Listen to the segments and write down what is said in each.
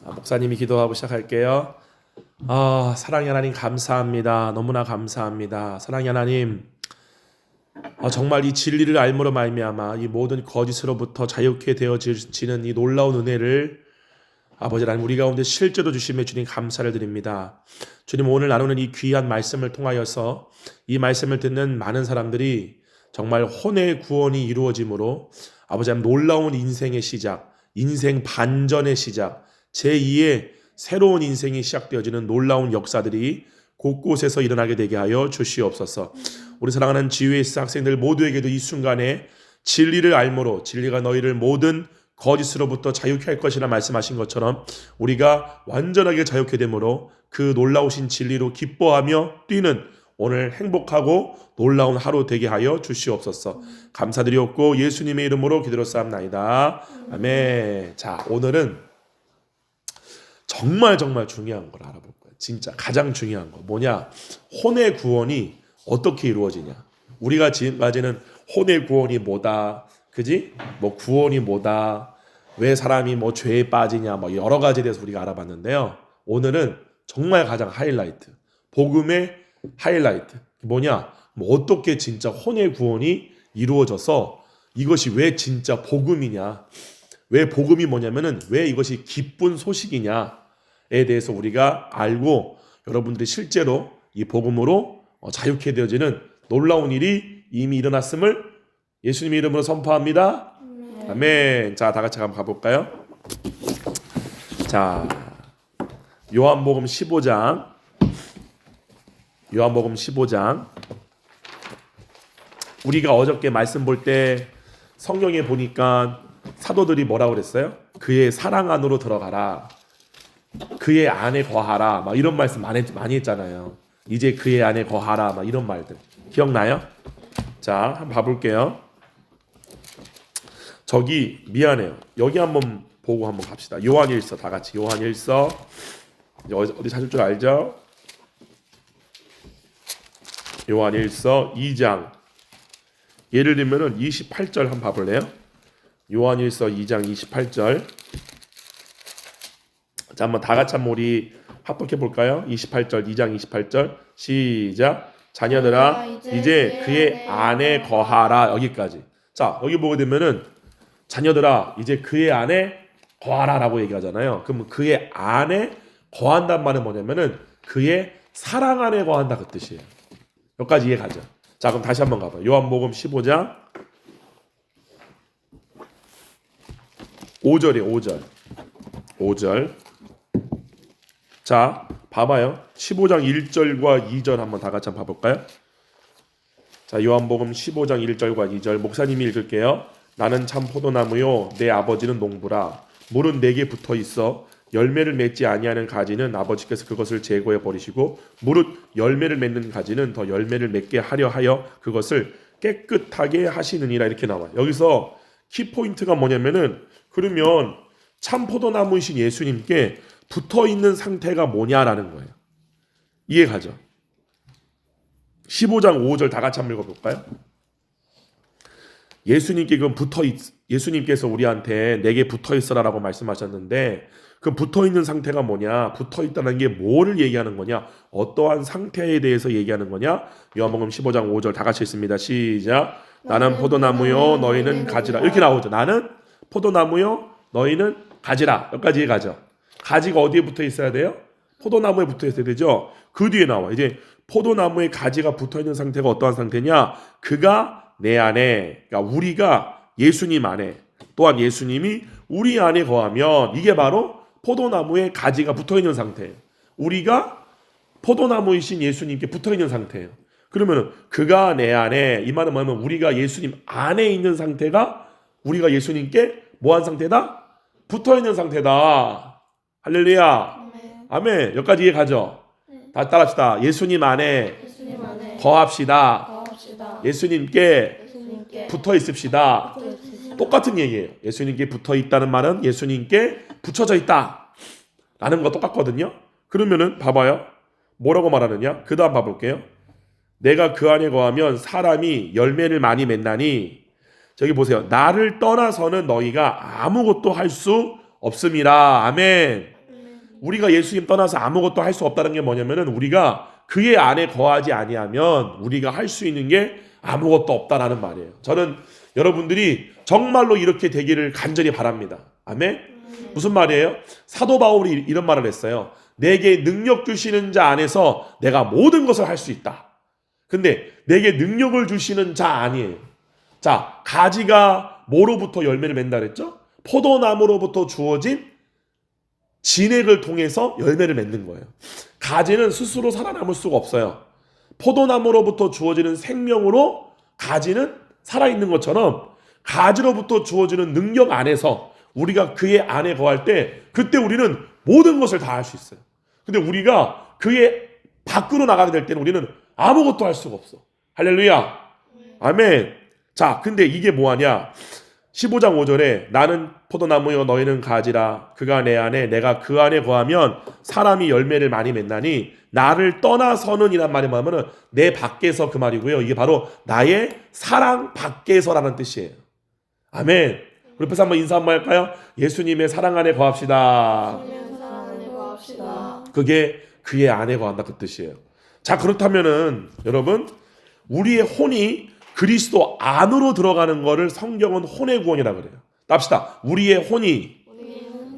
목사님이 기도하고 시작할게요. 사랑의 하나님 감사합니다. 너무나 감사합니다. 사랑의 하나님, 정말 이 진리를 알므로 말미암아 이 모든 거짓으로부터 자유케 되어지는 이 놀라운 은혜를 아버지 하나님 우리 가운데 실제로 주심에 주님 감사를 드립니다. 주님, 오늘 나누는 이 귀한 말씀을 통하여서 이 말씀을 듣는 많은 사람들이 정말 혼의 구원이 이루어짐으로 아버지 하나님 놀라운 인생의 시작, 인생 반전의 시작, 제2의 새로운 인생이 시작되어지는 놀라운 역사들이 곳곳에서 일어나게 되게 하여 주시옵소서. 우리 사랑하는 GUS 학생들 모두에게도 이 순간에 진리를 알므로 진리가 너희를 모든 거짓으로부터 자유케 할 것이라 말씀하신 것처럼 우리가 완전하게 자유케 되므로 그 놀라우신 진리로 기뻐하며 뛰는 오늘 행복하고 놀라운 하루 되게 하여 주시옵소서. 감사드리옵고 예수님의 이름으로 기도로싸움나이다. 아멘. 자, 오늘은 정말 중요한 걸 알아볼 거예요. 진짜 가장 중요한 거 뭐냐? 혼의 구원이 어떻게 이루어지냐? 우리가 지금까지는 혼의 구원이 뭐다, 그지? 뭐 구원이 뭐다, 왜 사람이 뭐 죄에 빠지냐, 뭐 여러 가지에 대해서 우리가 알아봤는데요. 오늘은 정말 가장 하이라이트, 복음의 하이라이트 뭐냐? 뭐 어떻게 진짜 혼의 구원이 이루어져서 이것이 왜 진짜 복음이냐? 왜 복음이 뭐냐면은 왜 이것이 기쁜 소식이냐에 대해서 우리가 알고 여러분들이 실제로 이 복음으로 자유케 되어지는 놀라운 일이 이미 일어났음을 예수님의 이름으로 선포합니다. 아멘. 자, 다 같이 한번 가볼까요? 자, 요한복음 15장. 우리가 어저께 말씀 볼 때 성경에 보니까 사도들이 뭐라고 그랬어요? 그의 사랑 안으로 들어가라, 그의 안에 거하라, 막 이런 말씀 많이 했잖아요. 이제 그의 안에 거하라, 막 이런 말들 기억나요? 자, 한번 봐볼게요. 저기 미안해요. 여기 한번 보고 한번 갑시다. 요한일서 다 같이 요한일서 어디 찾을 줄 알죠? 요한일서 2장 예를 들면은 28절 한번 봐볼래요? 요한일서 2장 28절. 자, 한번 다 같이 한번 우리 합독해 볼까요? 28절, 2장 28절 시작. 자녀들아 이제 그의 안에 거하라. 여기까지. 자, 여기 보게 되면은 자녀들아 이제 그의 안에 거하라 라고 얘기하잖아요. 그럼 그의 안에 거한단 말은 뭐냐면은 그의 사랑 안에 거한다 그 뜻이에요. 여기까지 이해 가죠? 자, 그럼 다시 한번 가봐요. 요한복음 15장 5절이에요. 5절. 자, 봐봐요. 15장 1절과 2절 한번 다 같이 한번 봐볼까요? 자, 요한복음 15장 1절과 2절 목사님이 읽을게요. 나는 참 포도나무요 내 아버지는 농부라. 물은 내게 붙어 있어 열매를 맺지 아니하는 가지는 아버지께서 그것을 제거해 버리시고 무릇 열매를 맺는 가지는 더 열매를 맺게 하려 하여 그것을 깨끗하게 하시느니라. 이렇게 나와요. 여기서 키포인트가 뭐냐면은 그러면 참 포도나무이신 예수님께 붙어 있는 상태가 뭐냐라는 거예요. 이해가죠? 15장 5절 다 같이 한번 읽어볼까요? 예수님께서 우리한테 내게 붙어 있어라라고 말씀하셨는데 그 붙어 있는 상태가 뭐냐? 붙어 있다는 게 뭐를 얘기하는 거냐? 어떠한 상태에 대해서 얘기하는 거냐? 요한복음 15장 5절 다 같이 읽습니다. 시작. 나는 포도나무요 너희는 가지라. 이렇게 나오죠. 나는 포도나무요 너희는 가지라. 여기까지 가죠. 가지가 어디에 붙어 있어야 돼요? 포도나무에 붙어 있어야 되죠. 그 뒤에 나와. 이제 포도나무에 가지가 붙어 있는 상태가 어떠한 상태냐? 그가 내 안에, 그러니까 우리가 예수님 안에, 또한 예수님이 우리 안에 거하면 이게 바로 포도나무에 가지가 붙어 있는 상태예요. 우리가 포도나무이신 예수님께 붙어 있는 상태예요. 그러면은 그가 내 안에, 이 말은 뭐냐면 우리가 예수님 안에 있는 상태가 우리가 예수님께 뭐한 상태다? 붙어 있는 상태다. 할렐루야. 아멘. 여기까지 이해 가죠? 다 따라합시다. 예수님 안에 거합시다. 예수님께 붙어 있읍시다. 똑같은 얘기예요. 예수님께 붙어 있다는 말은 예수님께 붙여져 있다 라는 거 똑같거든요. 그러면은 봐봐요. 뭐라고 말하느냐? 그 다음 봐볼게요. 내가 그 안에 거하면 사람이 열매를 많이 맺나니, 저기 보세요. 나를 떠나서는 너희가 아무것도 할 수 없음이라. 아멘. 우리가 예수님 떠나서 아무것도 할 수 없다는 게 뭐냐면은 우리가 그의 안에 거하지 아니하면 우리가 할 수 있는 게 아무것도 없다라는 말이에요. 저는 여러분들이 정말로 이렇게 되기를 간절히 바랍니다. 아멘. 무슨 말이에요? 사도 바울이 이런 말을 했어요. 내게 능력 주시는 자 안에서 내가 모든 것을 할 수 있다. 근데 내게 능력을 주시는 자 아니에요. 자, 가지가 뭐로부터 열매를 맺는다 그랬죠? 포도나무로부터 주어진 진액을 통해서 열매를 맺는 거예요. 가지는 스스로 살아남을 수가 없어요. 포도나무로부터 주어지는 생명으로 가지는 살아있는 것처럼 가지로부터 주어지는 능력 안에서 우리가 그의 안에 거할 때 그때 우리는 모든 것을 다 할 수 있어요. 근데 우리가 그의 밖으로 나가게 될 때는 우리는 아무것도 할 수가 없어. 할렐루야. 아멘. 자, 근데 이게 뭐하냐? 15장 5절에 나는 포도나무여 너희는 가지라 그가 내 안에 내가 그 안에 거하면 사람이 열매를 많이 맺나니 나를 떠나서는 이란 말이 뭐냐면은 내 밖에서 그 말이고요. 이게 바로 나의 사랑 밖에서라는 뜻이에요. 아멘. 우리 앞에서 한번 인사 한번 할까요? 예수님의 사랑 안에 거합시다. 예수님의 사랑 안에 거합시다. 그게 그의 안에 거한다 그 뜻이에요. 자, 그렇다면은 여러분 우리의 혼이 그리스도 안으로 들어가는 거를 성경은 혼의 구원이라고 그래요. 합시다. 우리의 혼이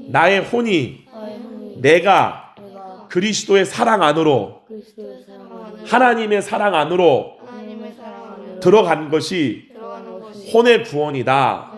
나의 혼이 내가 그리스도의 사랑 안으로 하나님의 사랑 안으로 들어간 것이 혼의 구원이다.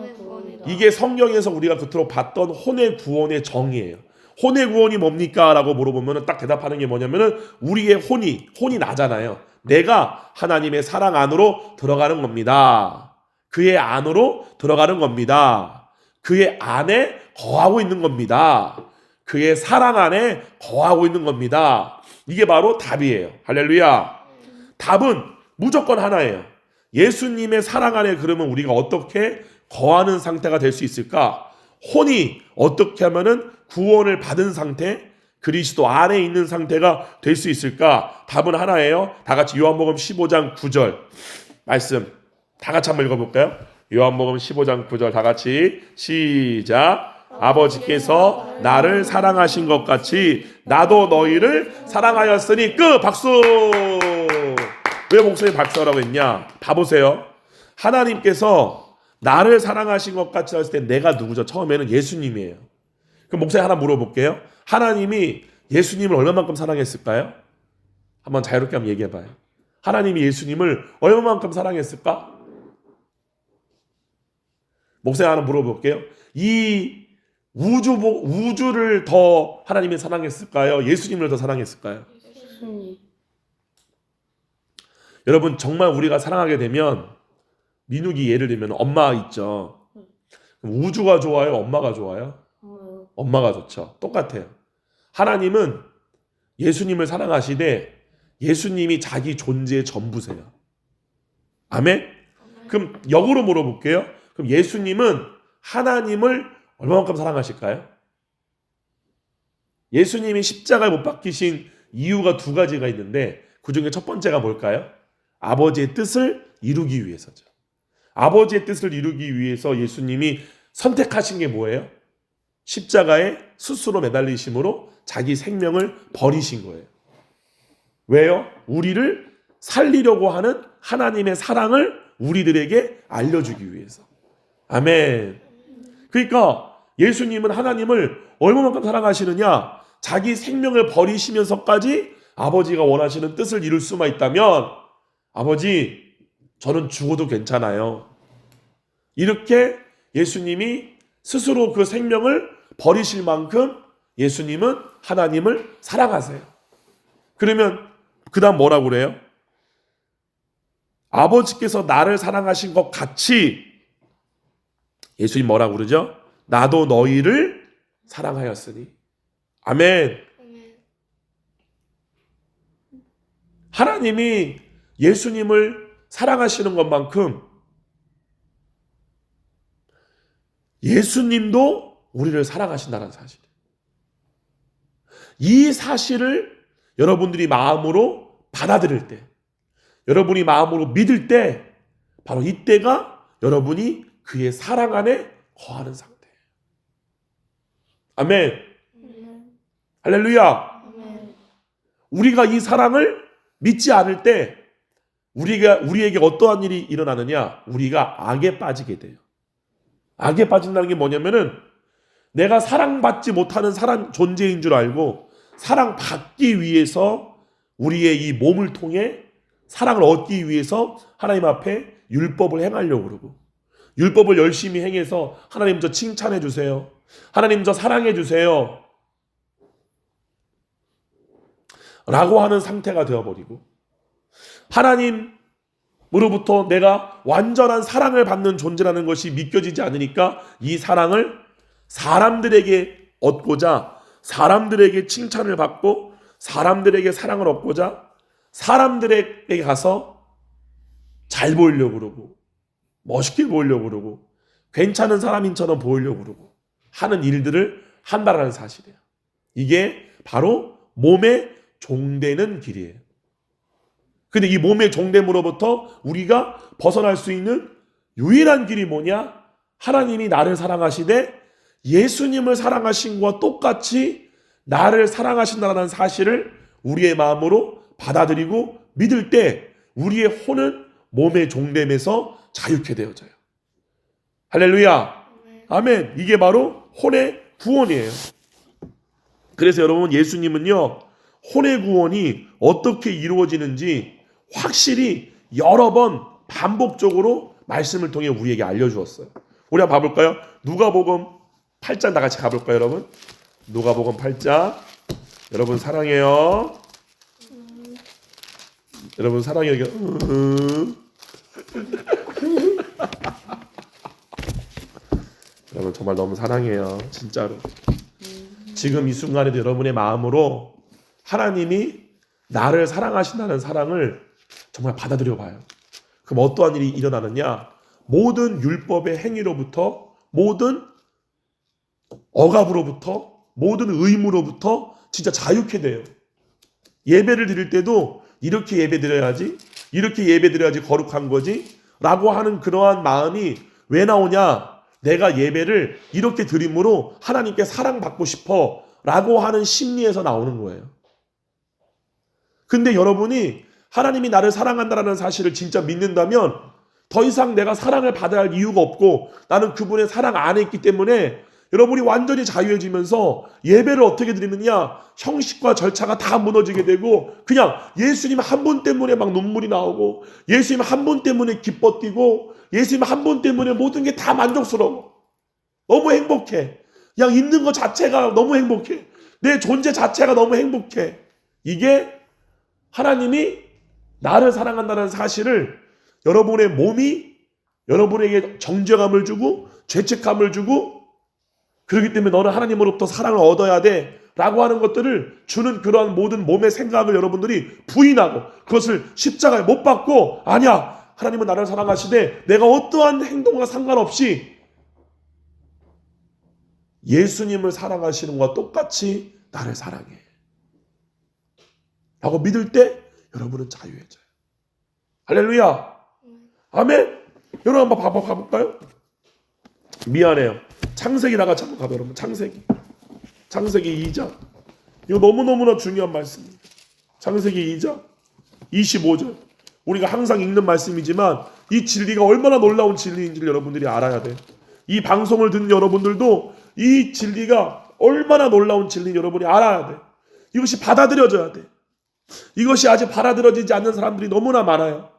이게 성경에서 우리가 그토록 봤던 혼의 구원의 정의예요. 혼의 구원이 뭡니까? 라고 물어보면 딱 대답하는 게 뭐냐면은 우리의 혼이 나잖아요. 내가 하나님의 사랑 안으로 들어가는 겁니다. 그의 안으로 들어가는 겁니다. 그의 안에 거하고 있는 겁니다. 그의 사랑 안에 거하고 있는 겁니다. 이게 바로 답이에요. 할렐루야. 답은 무조건 하나예요. 예수님의 사랑 안에 그러면 우리가 어떻게 거하는 상태가 될 수 있을까? 혼이 어떻게 하면은 구원을 받은 상태, 그리스도 안에 있는 상태가 될 수 있을까? 답은 하나예요. 다 같이 요한복음 15장 9절 말씀 다 같이 한번 읽어볼까요? 요한복음 15장 9절 다 같이 시작. 아버지께서 나를 사랑하신 것 같이 나도 너희를 사랑하였으니 끝. 박수. 왜 목사님 박수라고 했냐? 봐보세요. 하나님께서 나를 사랑하신 것 같이 했을 때 내가 누구죠? 처음에는 예수님이에요. 그럼 목사님 하나 물어볼게요. 하나님이 예수님을 얼마만큼 사랑했을까요? 한번 자유롭게 한번 얘기해봐요. 하나님이 예수님을 얼마만큼 사랑했을까? 목사님 하나 물어볼게요. 이 우주를 더 하나님이 사랑했을까요? 예수님을 더 사랑했을까요? 예수님. 여러분 정말 우리가 사랑하게 되면 민욱이 예를 들면 엄마 있죠. 우주가 좋아요? 엄마가 좋아요? 엄마가 좋죠. 똑같아요. 하나님은 예수님을 사랑하시되 예수님이 자기 존재의 전부세요. 아멘? 그럼 역으로 물어볼게요. 그럼 예수님은 하나님을 얼마만큼 사랑하실까요? 예수님이 십자가에 못 박히신 이유가 두 가지가 있는데 그 중에 첫 번째가 뭘까요? 아버지의 뜻을 이루기 위해서죠. 아버지의 뜻을 이루기 위해서 예수님이 선택하신 게 뭐예요? 십자가에 스스로 매달리심으로 자기 생명을 버리신 거예요. 왜요? 우리를 살리려고 하는 하나님의 사랑을 우리들에게 알려주기 위해서. 아멘. 그러니까 예수님은 하나님을 얼마만큼 사랑하시느냐? 자기 생명을 버리시면서까지 아버지가 원하시는 뜻을 이룰 수만 있다면 아버지 저는 죽어도 괜찮아요. 이렇게 예수님이 스스로 그 생명을 버리실 만큼 예수님은 하나님을 사랑하세요. 그러면 그 다음 뭐라고 그래요? 아버지께서 나를 사랑하신 것 같이 예수님 뭐라고 그러죠? 나도 너희를 사랑하였으니. 아멘. 하나님이 예수님을 사랑하시는 것만큼 예수님도 우리를 사랑하신다는 사실. 이 사실을 여러분들이 마음으로 받아들일 때, 여러분이 마음으로 믿을 때, 바로 이때가 여러분이 그의 사랑 안에 거하는 상태예요. 아멘. 할렐루야. 아멘. 우리가 이 사랑을 믿지 않을 때 우리에게 어떠한 일이 일어나느냐? 우리가 악에 빠지게 돼요. 악에 빠진다는 게 뭐냐면은 내가 사랑받지 못하는 사람 존재인 줄 알고 사랑받기 위해서 우리의 이 몸을 통해 사랑을 얻기 위해서 하나님 앞에 율법을 행하려고 그러고 율법을 열심히 행해서 하나님 저 칭찬해 주세요. 하나님 저 사랑해 주세요. 라고 하는 상태가 되어버리고 하나님으로부터 내가 완전한 사랑을 받는 존재라는 것이 믿겨지지 않으니까 이 사랑을 사람들에게 얻고자 사람들에게 칭찬을 받고 사람들에게 사랑을 얻고자 사람들에게 가서 잘 보이려고 그러고 멋있게 보이려고 그러고 괜찮은 사람인처럼 보이려고 그러고 하는 일들을 한다는 사실이에요. 이게 바로 몸에 종되는 길이에요. 근데 이 몸의 종됨으로부터 우리가 벗어날 수 있는 유일한 길이 뭐냐? 하나님이 나를 사랑하시되 예수님을 사랑하신 것과 똑같이 나를 사랑하신다는 사실을 우리의 마음으로 받아들이고 믿을 때 우리의 혼은 몸의 종됨에서 자유케 되어져요. 할렐루야. 아멘. 이게 바로 혼의 구원이에요. 그래서 여러분 예수님은요 혼의 구원이 어떻게 이루어지는지 확실히 여러 번 반복적으로 말씀을 통해 우리에게 알려주었어요. 우리 한번 봐볼까요? 누가복음 8장 다 같이 가볼까요 여러분? 누가복음 8장. 여러분 사랑해요. 여러분 사랑해요. 여러분 정말 너무 사랑해요. 진짜로. 지금 이 순간에도 여러분의 마음으로 하나님이 나를 사랑하신다는 사랑을 정말 받아들여 봐요. 그럼 어떠한 일이 일어나느냐? 모든 율법의 행위로부터 모든 억압으로부터 모든 의무로부터 진짜 자유케 돼요. 예배를 드릴 때도 이렇게 예배 드려야지 이렇게 예배 드려야지 거룩한 거지 라고 하는 그러한 마음이 왜 나오냐? 내가 예배를 이렇게 드림으로 하나님께 사랑받고 싶어 라고 하는 심리에서 나오는 거예요. 근데 여러분이 하나님이 나를 사랑한다는 사실을 진짜 믿는다면 더 이상 내가 사랑을 받아야 할 이유가 없고 나는 그분의 사랑 안에 있기 때문에 여러분이 완전히 자유해지면서 예배를 어떻게 드리느냐? 형식과 절차가 다 무너지게 되고 그냥 예수님 한 분 때문에 막 눈물이 나오고 예수님 한 분 때문에 기뻐 뛰고 예수님 한 분 때문에 모든 게 다 만족스러워. 너무 행복해. 그냥 있는 것 자체가 너무 행복해. 내 존재 자체가 너무 행복해. 이게 하나님이 나를 사랑한다는 사실을 여러분의 몸이 여러분에게 정죄감을 주고 죄책감을 주고 그렇기 때문에 너는 하나님으로부터 사랑을 얻어야 돼 라고 하는 것들을 주는 그러한 모든 몸의 생각을 여러분들이 부인하고 그것을 십자가에 못 박고 아니야 하나님은 나를 사랑하시되 내가 어떠한 행동과 상관없이 예수님을 사랑하시는 것과 똑같이 나를 사랑해 라고 믿을 때 여러분은 자유해져요. 할렐루야. 아멘. 여러분 한번 봐볼까요? 미안해요. 창세기 다 같이 한번 가봐요. 여러분 창세기 2장 이거 너무너무나 중요한 말씀입니다. 창세기 2장 25절 우리가 항상 읽는 말씀이지만 이 진리가 얼마나 놀라운 진리인지를 여러분들이 알아야 돼요. 이 방송을 듣는 여러분들도 이 진리가 얼마나 놀라운 진리인지 여러분이 알아야 돼요. 이것이 받아들여져야 돼. 이것이 아직 받아들여지지 않는 사람들이 너무나 많아요.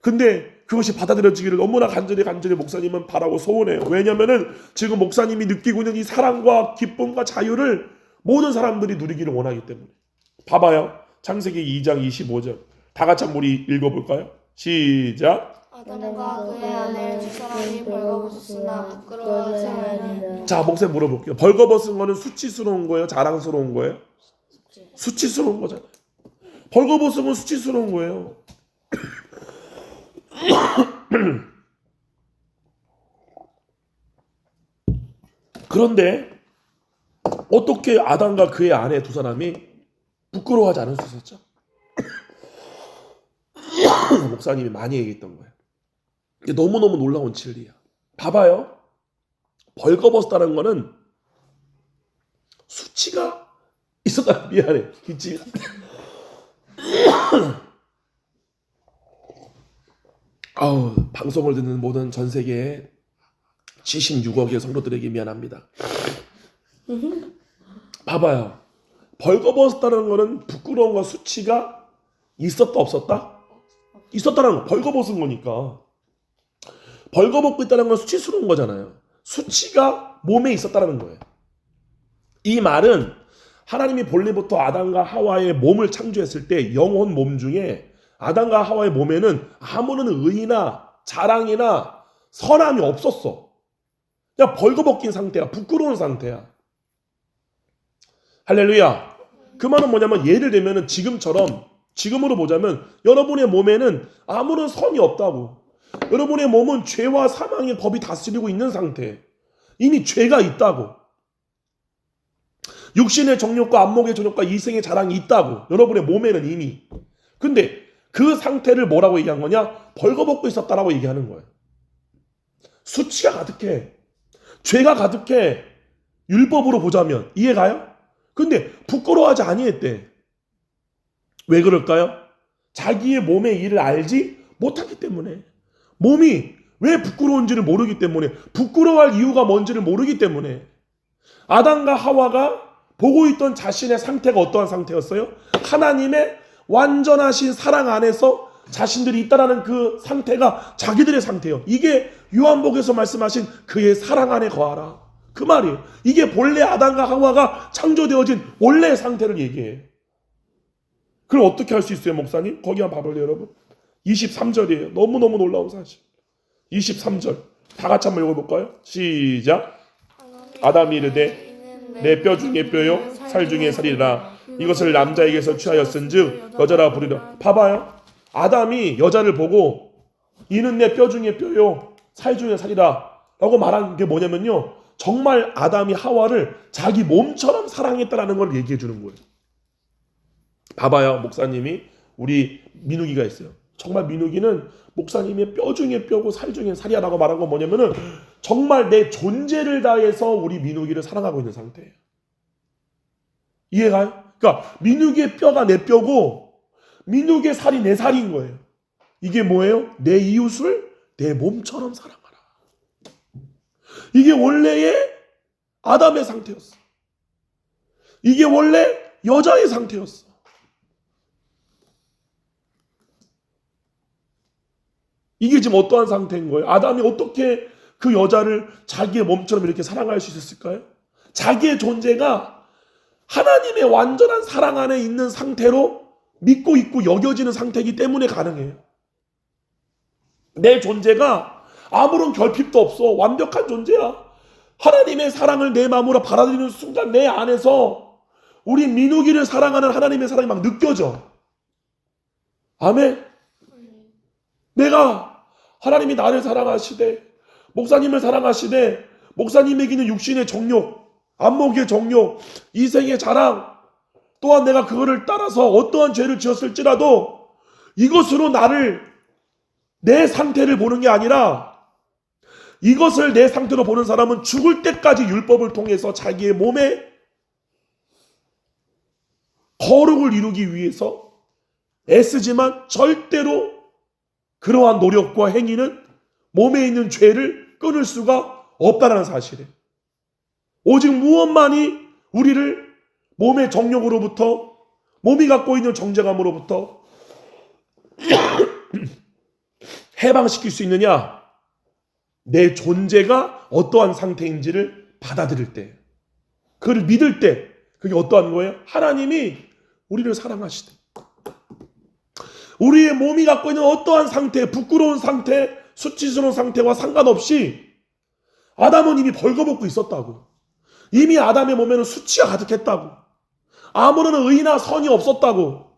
근데 그것이 받아들여지기를 너무나 간절히 목사님은 바라고 소원해요. 왜냐하면 지금 목사님이 느끼고 있는 이 사랑과 기쁨과 자유를 모든 사람들이 누리기를 원하기 때문에. 봐봐요. 창세기 2장 25절 다 같이 한번 우리 읽어볼까요? 시작. 아담과 그의 아내 두 사람이 벌거벗었으나 부끄러워하지 아니하니라. 자, 목사님 물어볼게요. 벌거벗은 거는 수치스러운 거예요? 자랑스러운 거예요? 수치스러운 거잖아요. 벌거벗은 건 수치스러운 거예요. 그런데 어떻게 아담과 그의 아내 두 사람이 부끄러워하지 않을 수 있었죠? 목사님이 많이 얘기했던 거예요. 이게 너무너무 놀라운 진리야. 봐봐요. 벌거벗었다는 거는 수치가 있었다. 미안해. 기침. 방송을 듣는 모든 전 세계 76억의 성도들에게 미안합니다. 봐봐요. 벌거벗었다는 거는 부끄러움과 수치가 있었다 없었다? 있었다는 거. 벌거벗은 거니까. 벌거벗고 있다는 건 수치스러운 거잖아요. 수치가 몸에 있었다는 거예요. 이 말은 하나님이 본래부터 아담과 하와의 몸을 창조했을 때 영혼 몸 중에 아담과 하와의 몸에는 아무런 의의나 자랑이나 선함이 없었어. 그냥 벌거벗긴 상태야. 부끄러운 상태야. 할렐루야. 그 말은 뭐냐면 예를 들면 지금으로 보자면 여러분의 몸에는 아무런 선이 없다고. 여러분의 몸은 죄와 사망의 법이 다스리고 있는 상태. 이미 죄가 있다고. 육신의 정욕과 안목의 정욕과 이생의 자랑이 있다고. 여러분의 몸에는 이미. 근데 그 상태를 뭐라고 얘기한 거냐? 벌거벗고 있었다라고 얘기하는 거예요. 수치가 가득해. 죄가 가득해. 율법으로 보자면. 이해가요? 근데 부끄러워하지 아니했대. 왜 그럴까요? 자기의 몸의 일을 알지 못하기 때문에. 몸이 왜 부끄러운지를 모르기 때문에. 부끄러워할 이유가 뭔지를 모르기 때문에. 아담과 하와가 보고 있던 자신의 상태가 어떠한 상태였어요? 하나님의 완전하신 사랑 안에서 자신들이 있다라는 그 상태가 자기들의 상태예요. 이게 요한복음에서 말씀하신 그의 사랑 안에 거하라. 그 말이에요. 이게 본래 아담과 하와가 창조되어진 원래의 상태를 얘기해요. 그럼 어떻게 할 수 있어요, 목사님? 거기 한번 봐볼래요, 여러분? 23절이에요. 너무너무 놀라운 사실. 23절. 다 같이 한번 읽어볼까요? 시작. 아담이 이르되 내 뼈 중에 뼈요 살 중에 살이라. 이것을 남자에게서 취하였은즉 여자라 부르라. 봐봐요. 아담이 여자를 보고 이는 내 뼈 중에 뼈요 살 중에 살이라 라고 말한 게 뭐냐면요, 정말 아담이 하와를 자기 몸처럼 사랑했다라는 걸 얘기해 주는 거예요. 봐봐요. 목사님이 우리 민욱이가 있어요. 정말 민욱이는 목사님의 뼈 중에 뼈고 살 중에 살이야라고 말한 건 뭐냐면은 정말 내 존재를 다해서 우리 민욱이를 사랑하고 있는 상태예요. 이해가요? 그러니까 민욱이의 뼈가 내 뼈고 민욱의 살이 내 살인 거예요. 이게 뭐예요? 내 이웃을 내 몸처럼 사랑하라. 이게 원래의 아담의 상태였어. 이게 원래 여자의 상태였어. 이게 지금 어떠한 상태인 거예요? 아담이 어떻게 그 여자를 자기의 몸처럼 이렇게 사랑할 수 있었을까요? 자기의 존재가 하나님의 완전한 사랑 안에 있는 상태로 믿고 있고 여겨지는 상태이기 때문에 가능해요. 내 존재가 아무런 결핍도 없어. 완벽한 존재야. 하나님의 사랑을 내 마음으로 받아들이는 순간 내 안에서 우리 민욱이를 사랑하는 하나님의 사랑이 막 느껴져. 아멘. 내가 하나님이 나를 사랑하시되 목사님을 사랑하시되 목사님에게는 육신의 정욕, 안목의 정욕, 이생의 자랑, 또한 내가 그거를 따라서 어떠한 죄를 지었을지라도 이것으로 내 상태를 보는 게 아니라 이것을 내 상태로 보는 사람은 죽을 때까지 율법을 통해서 자기의 몸에 거룩을 이루기 위해서 애쓰지만 절대로 그러한 노력과 행위는 몸에 있는 죄를 끊을 수가 없다는 사실이에요. 오직 무엇만이 우리를 몸의 정욕으로부터, 몸이 갖고 있는 정죄감으로부터 해방시킬 수 있느냐? 내 존재가 어떠한 상태인지를 받아들일 때, 그를 믿을 때, 그게 어떠한 거예요? 하나님이 우리를 사랑하시대. 우리의 몸이 갖고 있는 어떠한 상태, 부끄러운 상태, 수치스러운 상태와 상관없이 아담은 이미 벌거벗고 있었다고. 이미 아담의 몸에는 수치가 가득했다고. 아무런 의의나 선이 없었다고.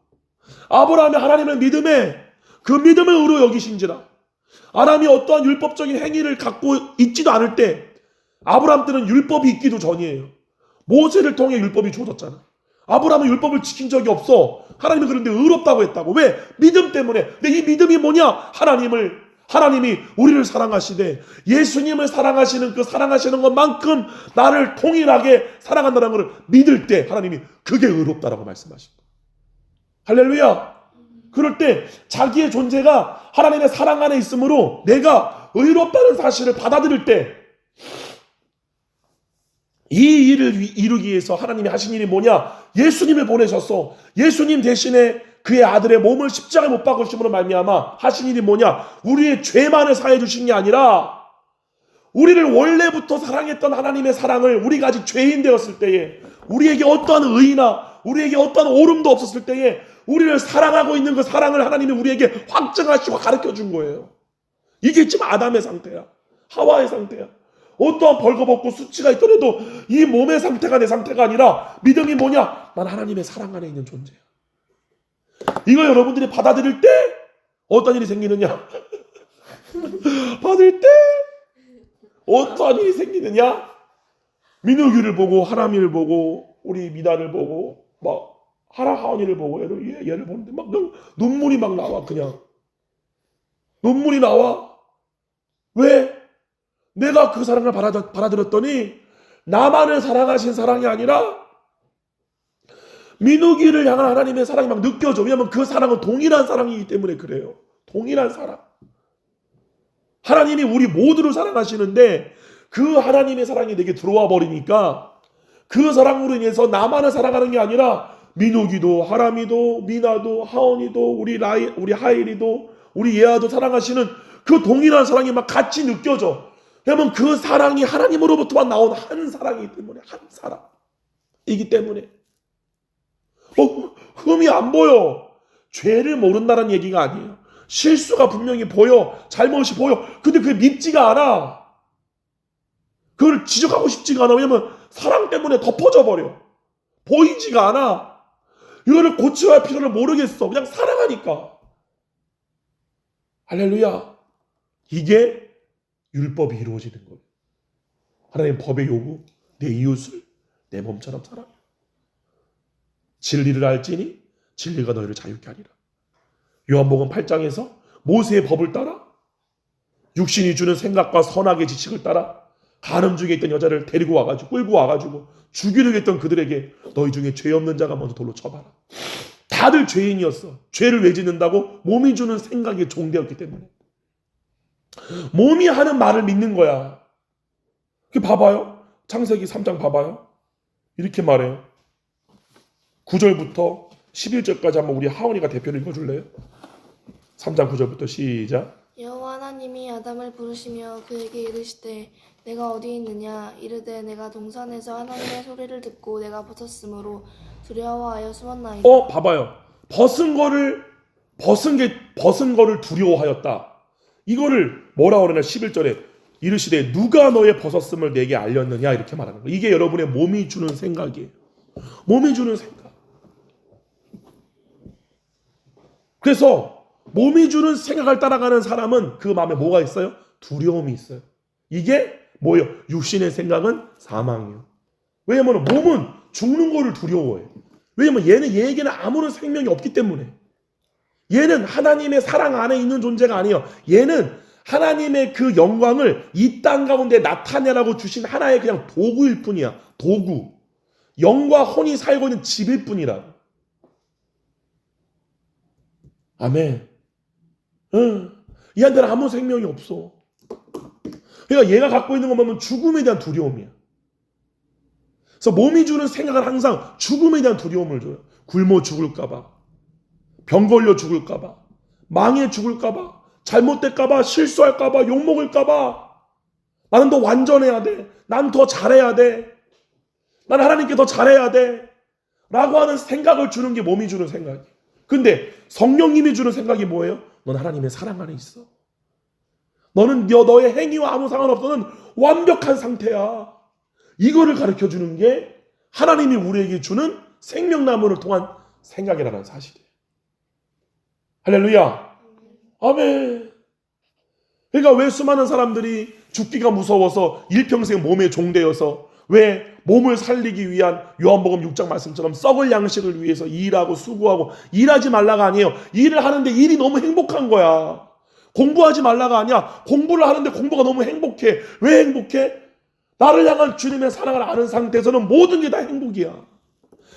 아브라함이 하나님을 믿음에 그 믿음을 의로 여기신지라. 아담이 어떠한 율법적인 행위를 갖고 있지도 않을 때, 아브라함 때는 율법이 있기도 전이에요. 모세를 통해 율법이 주어졌잖아. 아브라함은 율법을 지킨 적이 없어. 하나님은 그런데 의롭다고 했다고. 왜? 믿음 때문에. 근데 이 믿음이 뭐냐? 하나님이 우리를 사랑하시되 예수님을 사랑하시는 그 사랑하시는 것만큼 나를 동일하게 사랑한다는 것을 믿을 때 하나님이 그게 의롭다라고 말씀하십니다. 할렐루야. 그럴 때 자기의 존재가 하나님의 사랑 안에 있으므로 내가 의롭다는 사실을 받아들일 때 이 일을 이루기 위해서 하나님이 하신 일이 뭐냐? 예수님을 보내셨어. 예수님 대신에 그의 아들의 몸을 십자가에 못 박으심으로 말미암아 하신 일이 뭐냐? 우리의 죄만을 사해 주신 게 아니라 우리를 원래부터 사랑했던 하나님의 사랑을 우리가 아직 죄인 되었을 때에 우리에게 어떠한 의의나 우리에게 어떠한 오름도 없었을 때에 우리를 사랑하고 있는 그 사랑을 하나님이 우리에게 확증하시고 가르쳐 준 거예요. 이게 지금 아담의 상태야. 하와의 상태야. 어떠한 벌거벗고 수치가 있더라도 이 몸의 상태가 내 상태가 아니라 믿음이 뭐냐? 난 하나님의 사랑 안에 있는 존재야. 이거 여러분들이 받아들일 때 어떤 일이 생기느냐? 받을 때 어떠한 일이 생기느냐? 민우기를 보고 하람이를 보고 우리 미다를 보고 막 하원이를 보고 얘를 보는데 막 눈물이 막 나와. 그냥 눈물이 나와. 왜? 내가 그 사랑을 받아들였더니 나만을 사랑하신 사랑이 아니라 민우기를 향한 하나님의 사랑이 막 느껴져. 왜냐하면 그 사랑은 동일한 사랑이기 때문에 그래요. 동일한 사랑. 하나님이 우리 모두를 사랑하시는데 그 하나님의 사랑이 내게 들어와 버리니까 그 사랑으로 인해서 나만을 사랑하는 게 아니라 민우기도 하람이도 미나도 하원이도 우리 하일이도 우리 예아도 사랑하시는 그 동일한 사랑이 막 같이 느껴져. 왜냐면 그 사랑이 하나님으로부터만 나온 한 사랑이기 때문에 한 사랑이기 때문에 흠이 안 보여. 죄를 모른다는 얘기가 아니에요. 실수가 분명히 보여. 잘못이 보여. 근데 그게 믿지가 않아. 그걸 지적하고 싶지가 않아. 왜냐면 사랑 때문에 덮어져 버려. 보이지가 않아. 이거를 고쳐야 할 필요를 모르겠어. 그냥 사랑하니까. 할렐루야. 이게 율법이 이루어지는 거예요. 하나님 법의 요구, 내 이웃을 내 몸처럼 사랑해. 진리를 알지니 진리가 너희를 자유케 하리라. 요한복음 8장에서 모세의 법을 따라 육신이 주는 생각과 선악의 지식을 따라 간음 중에 있던 여자를 데리고 와가지고 끌고 와가지고 죽이려고 했던 그들에게 너희 중에 죄 없는 자가 먼저 돌로 쳐봐라. 다들 죄인이었어. 죄를 왜 짓는다고? 몸이 주는 생각에 종되었기 때문에. 몸이 하는 말을 믿는 거야. 봐봐요. 창세기 3장 봐봐요. 이렇게 말해요. 9절부터 11절까지 한번 우리 하원이가 대표를 읽어줄래요? 3장 9절부터 시작. 여호와 하나님이 아담을 부르시며 그에게 이르시되 내가 어디 있느냐? 이르되 내가 동산에서 하나님의 소리를 듣고 내가 벗었으므로 두려워하여 숨었나이다. 봐봐요. 벗은 거를 두려워하였다. 이거를 뭐라고 그러냐? 11절에 이르시되 누가 너의 벗었음을 내게 알렸느냐? 이렇게 말하는 거예요. 이게 여러분의 몸이 주는 생각이에요. 몸이 주는 생각. 그래서 몸이 주는 생각을 따라가는 사람은 그 마음에 뭐가 있어요? 두려움이 있어요. 이게 뭐예요? 육신의 생각은 사망이에요. 왜냐면 몸은 죽는 거를 두려워해. 왜냐면 얘에게는 아무런 생명이 없기 때문에. 얘는 하나님의 사랑 안에 있는 존재가 아니에요. 얘는 하나님의 그 영광을 이 땅 가운데 나타내라고 주신 하나의 그냥 도구일 뿐이야. 도구. 영과 혼이 살고 있는 집일 뿐이라. 아멘. 얘한테는 아무 생명이 없어. 그러니까 얘가 갖고 있는 것 보면 죽음에 대한 두려움이야. 그래서 몸이 주는 생각은 항상 죽음에 대한 두려움을 줘요. 굶어 죽을까봐, 병 걸려 죽을까봐, 망해 죽을까봐, 잘못될까봐, 실수할까봐, 욕먹을까봐. 나는 더 완전해야 돼. 난 더 잘해야 돼. 난 하나님께 더 잘해야 돼. 라고 하는 생각을 주는 게 몸이 주는 생각이에요. 근데 성령님이 주는 생각이 뭐예요? 넌 하나님의 사랑 안에 있어. 너는 너의 행위와 아무 상관없어. 너는 완벽한 상태야. 이거를 가르쳐 주는 게 하나님이 우리에게 주는 생명나무를 통한 생각이라는 사실이에요. 할렐루야. 아멘. 그러니까 왜 수많은 사람들이 죽기가 무서워서 일평생 몸에 종되어서 왜 몸을 살리기 위한 요한복음 6장 말씀처럼 썩을 양식을 위해서 일하고 수고하고 일하지 말라가 아니에요. 일을 하는데 일이 너무 행복한 거야. 공부하지 말라가 아니야. 공부를 하는데 공부가 너무 행복해. 왜 행복해? 나를 향한 주님의 사랑을 아는 상태에서는 모든 게 다 행복이야.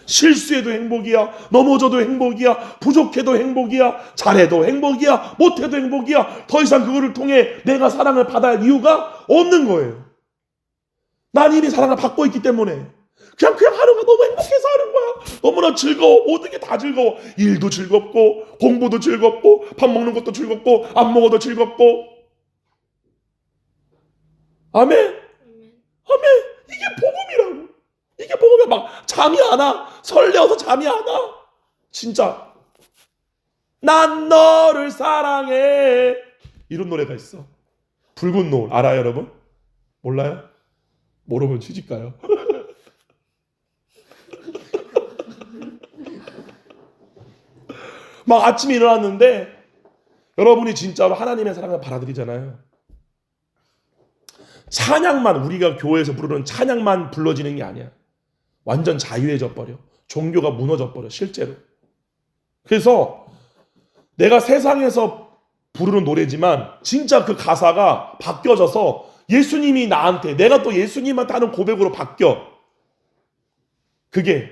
실수해도 행복이야. 넘어져도 행복이야. 부족해도 행복이야. 잘해도 행복이야. 못해도 행복이야. 더 이상 그거를 통해 내가 사랑을 받아야 할 이유가 없는 거예요. 난 이미 사랑을 받고 있기 때문에 그냥 하루가 너무 행복해서 하는 거야. 너무나 즐거워. 모든 게 다 즐거워. 일도 즐겁고 공부도 즐겁고 밥 먹는 것도 즐겁고 안 먹어도 즐겁고. 아멘. 아멘. 이게 복음이라고. 이게 복음이야. 막 잠이 안 와. 설레어서 잠이 안 와. 진짜. 난 너를 사랑해. 이런 노래가 있어. 붉은 노을 알아요, 여러분? 몰라요? 모르면 취직가요. 막 아침에 일어났는데 여러분이 진짜로 하나님의 사랑을 받아들이잖아요. 찬양만, 우리가 교회에서 부르는 찬양만 불러지는 게 아니야. 완전 자유해져 버려. 종교가 무너져 버려, 실제로. 그래서 내가 세상에서 부르는 노래지만 진짜 그 가사가 바뀌어져서 예수님이 나한테, 내가 또 예수님한테 하는 고백으로 바뀌어. 그게.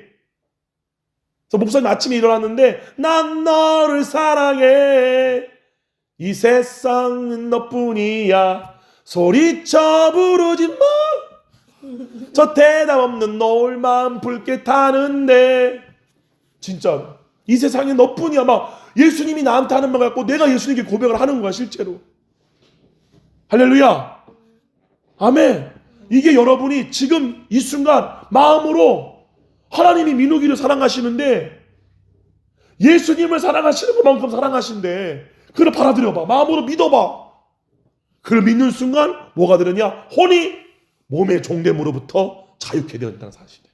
그래서 목사님 아침에 일어났는데 난 너를 사랑해. 이 세상은 너뿐이야. 소리쳐 부르지 마. 저 대답 없는 노을만 붉게 타는데. 진짜 이 세상에 너뿐이야. 막 예수님이 나한테 하는 말 같고 내가 예수님께 고백을 하는 거야, 실제로. 할렐루야. 아멘. 이게 여러분이 지금 이 순간 마음으로 하나님이 민우기를 사랑하시는데 예수님을 사랑하시는 것만큼 사랑하신대. 그걸 받아들여봐. 마음으로 믿어봐. 그걸 믿는 순간 뭐가 되느냐? 혼이 몸의 종됨으로부터 자유케 되었다는 사실이에요.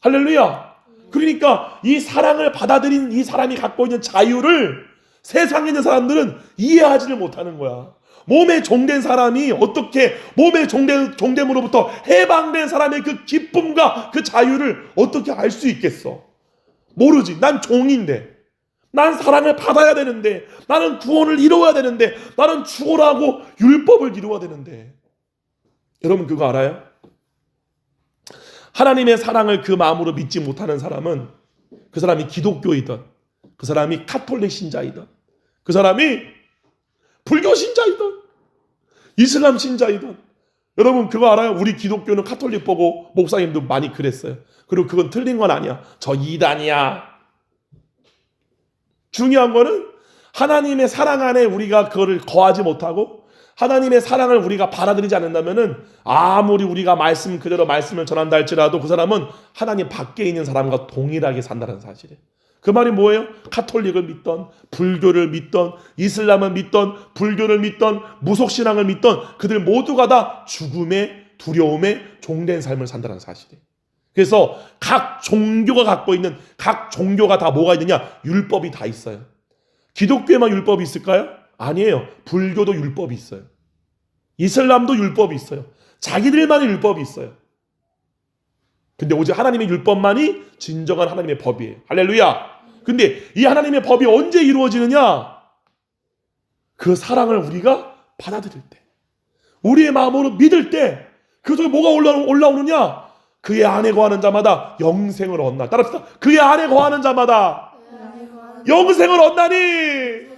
할렐루야. 그러니까 이 사랑을 받아들인 이 사람이 갖고 있는 자유를 세상에 있는 사람들은 이해하지를 못하는 거야. 몸에 종된 사람이 어떻게 몸에 종됨으로부터 해방된 사람의 그 기쁨과 그 자유를 어떻게 알 수 있겠어? 모르지. 난 종인데, 난 사랑을 받아야 되는데, 나는 구원을 이루어야 되는데, 나는 죽어라고 율법을 이루어야 되는데. 여러분 그거 알아요? 하나님의 사랑을 그 마음으로 믿지 못하는 사람은 그 사람이 기독교이든 그 사람이 카톨릭 신자이든 그 사람이 불교 신자이든 이슬람 신자이든. 여러분 그거 알아요? 우리 기독교는 카톨릭 보고 목사님도 많이 그랬어요. 그리고 그건 틀린 건 아니야. 저 이단이야. 중요한 거는 하나님의 사랑 안에 우리가 그거를 거하지 못하고 하나님의 사랑을 우리가 받아들이지 않는다면은 아무리 우리가 말씀 그대로 말씀을 전한다 할지라도 그 사람은 하나님 밖에 있는 사람과 동일하게 산다는 사실이에요. 그 말이 뭐예요? 카톨릭을 믿던 불교를 믿던 이슬람을 믿던 불교를 믿던 무속신앙을 믿던 그들 모두가 다 죽음의 두려움에 종된 삶을 산다는 사실이에요. 그래서 각 종교가 갖고 있는 각 종교가 다 뭐가 있느냐? 율법이 다 있어요. 기독교에만 율법이 있을까요? 아니에요. 불교도 율법이 있어요. 이슬람도 율법이 있어요. 자기들만의 율법이 있어요. 근데 오직 하나님의 율법만이 진정한 하나님의 법이에요. 할렐루야. 근데 이 하나님의 법이 언제 이루어지느냐? 그 사랑을 우리가 받아들일 때, 우리의 마음으로 믿을 때, 그 속에 뭐가 올라오느냐? 그의 안에 거하는 자마다 영생을 얻나. 따라합시다. 그의 안에 거하는 자마다 영생을 얻나니.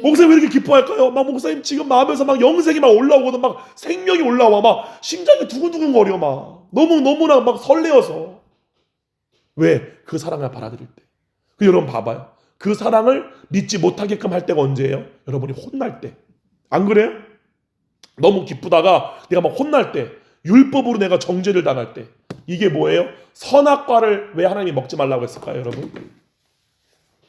목사님 왜 이렇게 기뻐할까요? 막 목사님 지금 마음에서 막 영생이 막 올라오거든. 막 생명이 올라와. 막 심장이 두근두근 거려. 막 너무나 막 설레어서. 왜? 그 사랑을 받아들일 때. 그 여러분 봐봐요. 그 사랑을 믿지 못하게끔 할 때가 언제예요? 여러분이 혼날 때. 안 그래요? 너무 기쁘다가 내가 막 혼날 때, 율법으로 내가 정죄를 당할 때. 이게 뭐예요? 선악과를 왜 하나님이 먹지 말라고 했을까요, 여러분?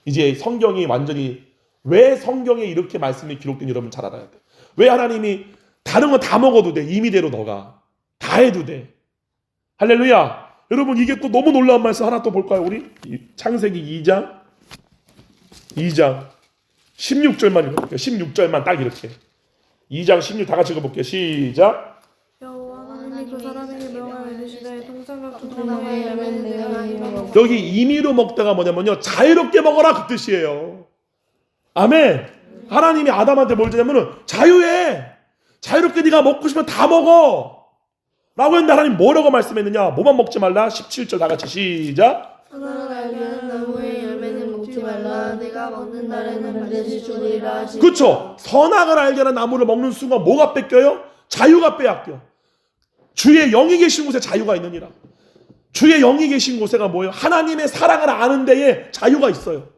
이제 성경이 완전히, 왜 성경에 이렇게 말씀이 기록된 여러분 잘 알아야 돼. 왜 하나님이 다른 거 다 먹어도 돼. 임의대로 너가. 다 해도 돼. 할렐루야. 여러분 이게 또 너무 놀라운 말씀 하나 또 볼까요? 우리 창세기 2장 16절만 읽어볼게요. 16절만 딱 이렇게. 2장 16 다 같이 읽어볼게요. 시작. 여호와 하나님이 그 사람에게 명하여 이르시되 동산과 동산나무의 열매는 내가 임의로 먹으라. 여기 임의로 먹다가 뭐냐면요, 자유롭게 먹어라 그 뜻이에요. 아멘. 하나님이 아담한테 뭘 주냐면은 자유해. 자유롭게 네가 먹고 싶으면 다 먹어. 라고 했는데 하나님 뭐라고 말씀했느냐? 뭐만 먹지 말라? 17절 다 같이 시작. 선악을 알게 하는 나무의 열매는 먹지 말라. 내가 먹는 날에는 반드시 죽으리라 하시니라. 그렇죠. 선악을 알게 하는 나무를 먹는 순간 뭐가 뺏겨요? 자유가 빼앗겨. 주의 영이 계신 곳에 자유가 있느니라. 주의 영이 계신 곳에가 뭐예요? 하나님의 사랑을 아는 데에 자유가 있어요.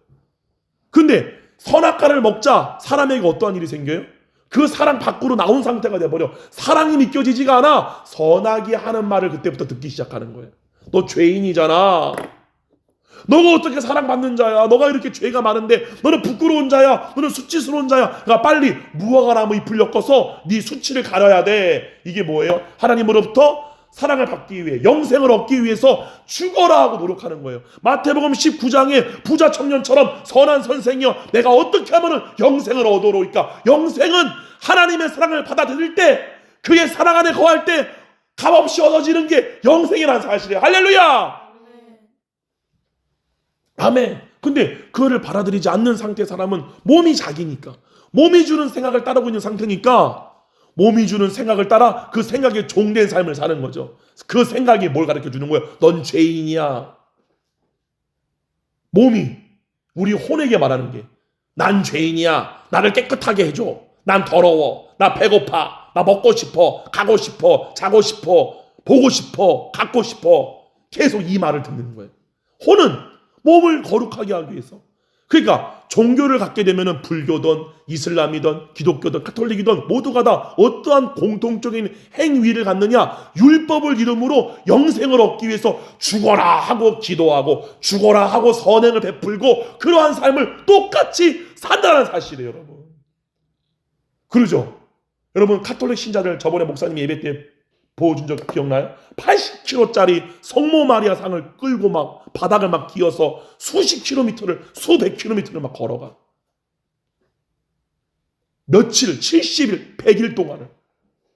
근데 선악과를 먹자 사람에게 어떠한 일이 생겨요? 그 사랑 밖으로 나온 상태가 돼버려. 사랑이 믿겨지지가 않아. 선악이 하는 말을 그때부터 듣기 시작하는 거예요. 너 죄인이잖아. 너가 어떻게 사랑받는 자야? 너가 이렇게 죄가 많은데 너는 부끄러운 자야. 너는 수치스러운 자야. 그러니까 빨리 무화과 나무 잎을 엮어서 네 수치를 가려야 돼. 이게 뭐예요? 하나님으로부터 사랑을 받기 위해, 영생을 얻기 위해서 죽어라 하고 노력하는 거예요. 마태복음 19장에 부자 청년처럼 선한 선생이여 내가 어떻게 하면 영생을 얻어로일까? 영생은 하나님의 사랑을 받아들일 때, 그의 사랑 안에 거할 때 값없이 얻어지는 게 영생이라는 사실이에요. 할렐루야! 아멘. 근데 그거를 받아들이지 않는 상태의 사람은 몸이 자기니까, 몸이 주는 생각을 따르고 있는 상태니까 몸이 주는 생각을 따라 그 생각에 종된 삶을 사는 거죠. 그 생각이 뭘 가르쳐 주는 거예요? 넌 죄인이야. 몸이 우리 혼에게 말하는 게 난 죄인이야. 나를 깨끗하게 해줘. 난 더러워. 나 배고파. 나 먹고 싶어. 가고 싶어. 자고 싶어. 보고 싶어. 갖고 싶어. 계속 이 말을 듣는 거예요. 혼은 몸을 거룩하게 하기 위해서. 그러니까 종교를 갖게 되면은 불교든 이슬람이든 기독교든 가톨릭이든 모두가 다 어떠한 공통적인 행위를 갖느냐? 율법을 이름으로 영생을 얻기 위해서 죽어라 하고 기도하고 죽어라 하고 선행을 베풀고 그러한 삶을 똑같이 산다는 사실이에요, 여러분. 그러죠? 여러분 카톨릭 신자들 저번에 목사님이 예배 때 보여준 적 기억나요? 80kg짜리 성모 마리아 상을 끌고 막 바닥을 막 기어서 수십 킬로미터를, 수백 킬로미터를 막 걸어가. 며칠, 70일, 100일 동안을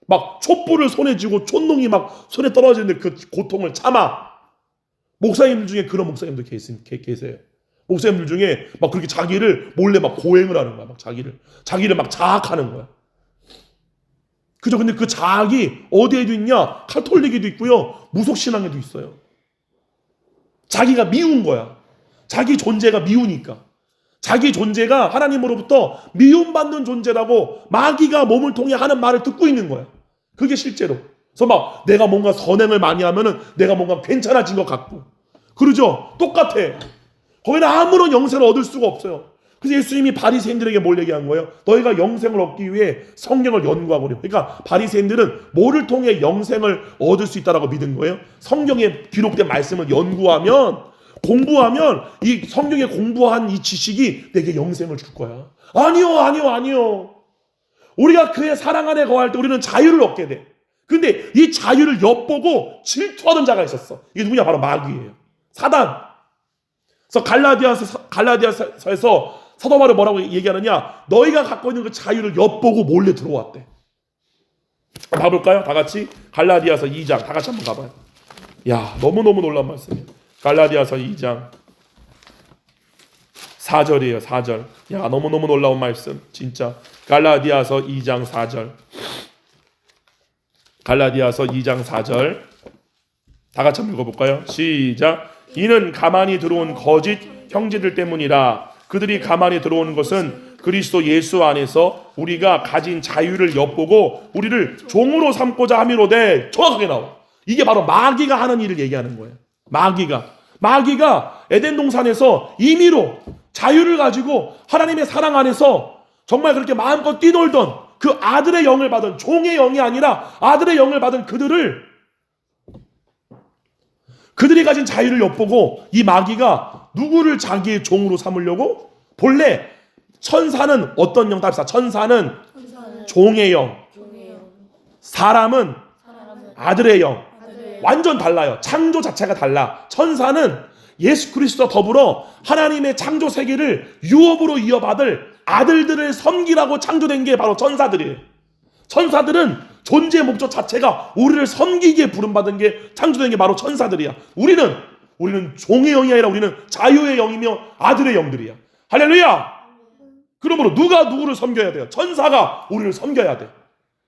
막 촛불을 손에 쥐고 촛농이 막 손에 떨어지는데 그 고통을 참아. 목사님들 중에 그런 목사님도 계세요. 목사님들 중에 막 그렇게 자기를 몰래 막 고행을 하는 거야. 막 자기를 막 자학하는 거야. 그죠? 근데 그 자학이 어디에도 있냐? 카톨릭에도 있고요. 무속신앙에도 있어요. 자기가 미운 거야. 자기 존재가 미우니까. 자기 존재가 하나님으로부터 미움받는 존재라고 마귀가 몸을 통해 하는 말을 듣고 있는 거야. 그게 실제로. 그래서 막 내가 뭔가 선행을 많이 하면은 내가 뭔가 괜찮아진 것 같고. 그러죠? 똑같아. 거기는 아무런 영생을 얻을 수가 없어요. 그래서 예수님이 바리새인들에게 뭘 얘기한 거예요? 너희가 영생을 얻기 위해 성경을 연구하고 그래요. 그러니까 바리새인들은 뭐를 통해 영생을 얻을 수 있다라고 믿은 거예요? 성경에 기록된 말씀을 연구하면, 공부하면 이 성경에 공부한 이 지식이 내게 영생을 줄 거야. 아니요. 우리가 그의 사랑 안에 거할 때 우리는 자유를 얻게 돼. 근데 이 자유를 엿보고 질투하던 자가 있었어. 이게 누구냐? 바로 마귀예요. 사단. 그래서 갈라디아서에서 사도 바울이 뭐라고 얘기하느냐? 너희가 갖고 있는 그 자유를 엿보고 몰래 들어왔대. 가볼까요? 다 같이 갈라디아서 2장 다 같이 한번 가봐요. 야, 너무너무 놀라운 말씀이에요. 갈라디아서 2장 4절이에요. 4절. 야, 너무너무 놀라운 말씀. 진짜. 갈라디아서 2장 4절. 갈라디아서 2장 4절. 다 같이 한번 읽어볼까요? 시작. 이는 가만히 들어온 거짓 형제들 때문이라. 그들이 가만히 들어오는 것은 그리스도 예수 안에서 우리가 가진 자유를 엿보고 우리를 종으로 삼고자 함이로되. 정확하게 나와. 이게 바로 마귀가 하는 일을 얘기하는 거예요. 마귀가 에덴 동산에서 임의로 자유를 가지고 하나님의 사랑 안에서 정말 그렇게 마음껏 뛰놀던 그 아들의 영을 받은, 종의 영이 아니라 아들의 영을 받은 그들이 가진 자유를 엿보고 이 마귀가 누구를 자기의 종으로 삼으려고? 본래 천사는 어떤 영? 답시다. 천사는 종의 영, 사람은 아들의 영. 완전 달라요. 창조 자체가 달라. 천사는 예수 그리스도와 더불어 하나님의 창조 세계를 유업으로 이어받을 아들들을 섬기라고 창조된 게 바로 천사들이에요. 천사들은 존재의 목적 자체가 우리를 섬기기에 부름받은 게, 창조된 게 바로 천사들이야. 우리는 종의 영이 아니라 우리는 자유의 영이며 아들의 영들이야. 할렐루야! 그러므로 누가 누구를 섬겨야 돼요? 천사가 우리를 섬겨야 돼.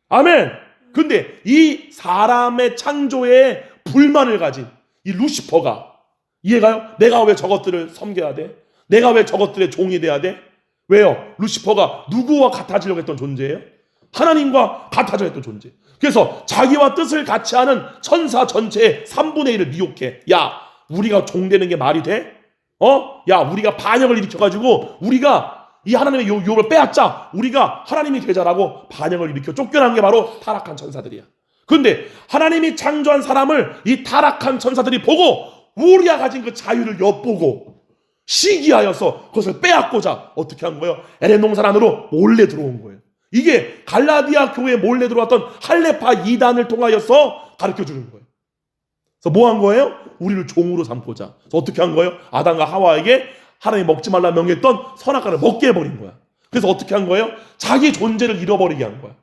아멘. 근데 이 사람의 창조에 불만을 가진 이 루시퍼가, 이해가요? 내가 왜 저것들을 섬겨야 돼? 내가 왜 저것들의 종이 돼야 돼? 왜요? 루시퍼가 누구와 같아지려고 했던 존재예요? 하나님과 같아져 했던 존재. 그래서 자기와 뜻을 같이 하는 천사 전체의 3분의 1을 미혹해. 야, 우리가 종되는 게 말이 돼? 야, 우리가 반역을 일으켜가지고 우리가 이 하나님의 유업을 빼앗자, 우리가 하나님이 되자라고 반역을 일으켜 쫓겨난 게 바로 타락한 천사들이야. 근데 하나님이 창조한 사람을 이 타락한 천사들이 보고 우리가 가진 그 자유를 엿보고 시기하여서 그것을 빼앗고자 어떻게 한 거예요? 에덴 동산 안으로 몰래 들어온 거예요. 이게 갈라디아 교회에 몰래 들어왔던 할레파 이단을 통하여서 가르쳐주는 거예요. 그래서 뭐 한 거예요? 우리를 종으로 삼고자. 그래서 어떻게 한 거예요? 아담과 하와에게 하나님 먹지 말라 명했던 선악과를 먹게 해버린 거야. 그래서 어떻게 한 거예요? 자기 존재를 잃어버리게 한 거야.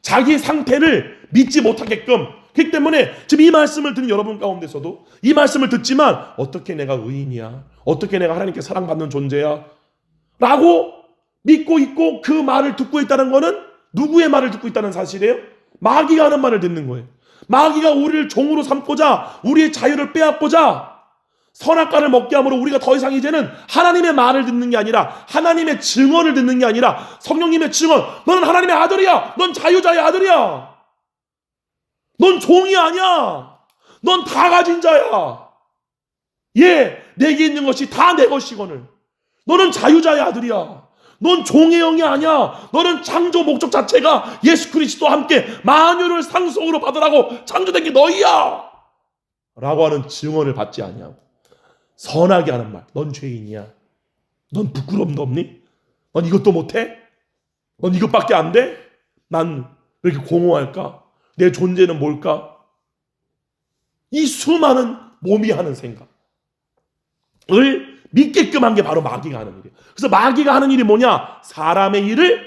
자기 상태를 믿지 못하게끔. 그렇기 때문에 지금 이 말씀을 듣는 여러분 가운데서도 이 말씀을 듣지만 어떻게 내가 의인이야? 어떻게 내가 하나님께 사랑받는 존재야? 라고 믿고 있고 그 말을 듣고 있다는 거는 누구의 말을 듣고 있다는 사실이에요? 마귀가 하는 말을 듣는 거예요. 마귀가 우리를 종으로 삼고자, 우리의 자유를 빼앗고자 선악과를 먹게 함으로 우리가 더 이상 이제는 하나님의 말을 듣는 게 아니라 하나님의 증언을 듣는 게 아니라 성령님의 증언, 너는 하나님의 아들이야, 넌 자유자의 아들이야, 넌 종이 아니야, 넌 다 가진 자야, 내게 있는 것이 다 내 것이거늘, 너는 자유자의 아들이야, 넌 종의 영이 아니야, 너는 창조 목적 자체가 예수 그리스도와 함께 만유를 상속으로 받으라고 창조된 게 너희야 라고 하는 증언을 받지 아니하고 선하게 하는 말, 넌 죄인이야, 넌 부끄러움도 없니? 넌 이것도 못해? 넌 이것밖에 안 돼? 난 왜 이렇게 공허할까? 내 존재는 뭘까? 이 수많은 몸이 하는 생각을 믿게끔 한 게 바로 마귀가 하는 일이에요. 그래서 마귀가 하는 일이 뭐냐? 사람의 일을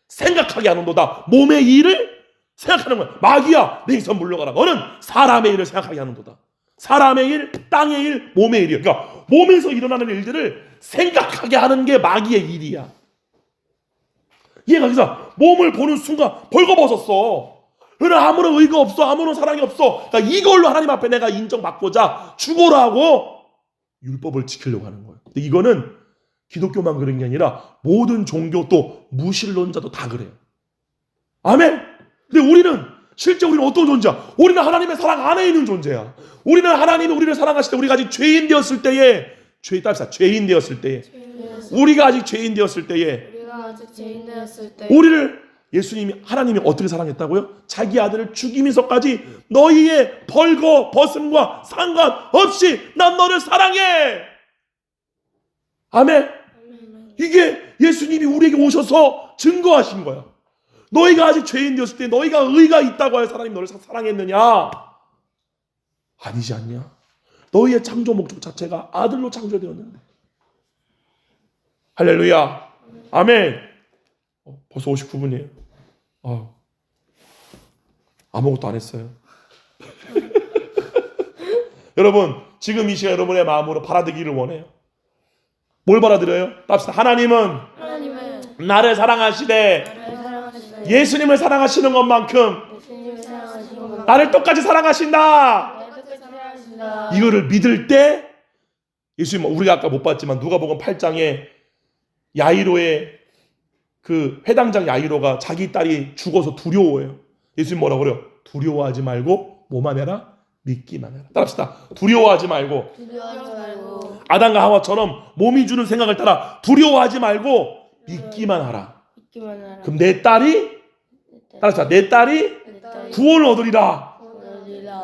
생각하게 하는도다. 몸의 일을 생각하는 거야. 마귀야, 내게서 물러가라. 너는 사람의 일을 생각하게 하는도다. 사람의 일, 땅의 일, 몸의 일이야. 그러니까 몸에서 일어나는 일들을 생각하게 하는 게 마귀의 일이야. 얘가 그래서 몸을 보는 순간 벌거벗었어. 그래, 아무런 의가 없어, 아무런 사랑이 없어. 그러니까 이걸로 하나님 앞에 내가 인정받고자 죽어라 하고 율법을 지키려고 하는 거예요. 근데 이거는 기독교만 그런 게 아니라 모든 종교 또 무신론자도 다 그래요. 아멘. 근데 실제 우리는 어떤 존재야? 우리는 하나님의 사랑 안에 있는 존재야. 우리는 하나님이 우리를 사랑하실 때, 우리가 아직 죄인 되었을 때에, 우리가 아직 죄인 되었을 때에, 우리를 예수님이, 하나님이 어떻게 사랑했다고요? 자기 아들을 죽이면서까지 너희의 벌거 벗음과 상관없이 난 너를 사랑해. 아멘. 이게 예수님이 우리에게 오셔서 증거하신 거야. 너희가 아직 죄인 되었을 때 너희가 의가 있다고 해서 하나님 너를 사랑했느냐? 아니지 않냐? 너희의 창조 목적 자체가 아들로 창조되었는데. 할렐루야. 아멘. 벌써 59분이에요. 아무것도 안 했어요. 여러분, 지금 이 시간 여러분의 마음으로 받아들이기를 원해요. 뭘 받아들여요? 답시다. 하나님은 나를 사랑하시되 예수님을 사랑하시는 것만큼 나를 똑같이 사랑하신다. 이거를 믿을 때 예수님, 우리가 아까 못 봤지만 누가복음 8장에 야이로의 그 회당장 야이로가 자기 딸이 죽어서 두려워해요. 예수님 뭐라고 그래요? 두려워하지 말고 뭐만 해라? 믿기만 해라. 따라합시다. 두려워하지 말고 아담과 하와처럼 몸이 주는 생각을 따라 두려워하지 말고 믿기만 하라. 그럼 내 딸이 따라합시다. 내 딸이 구원을 얻으리라.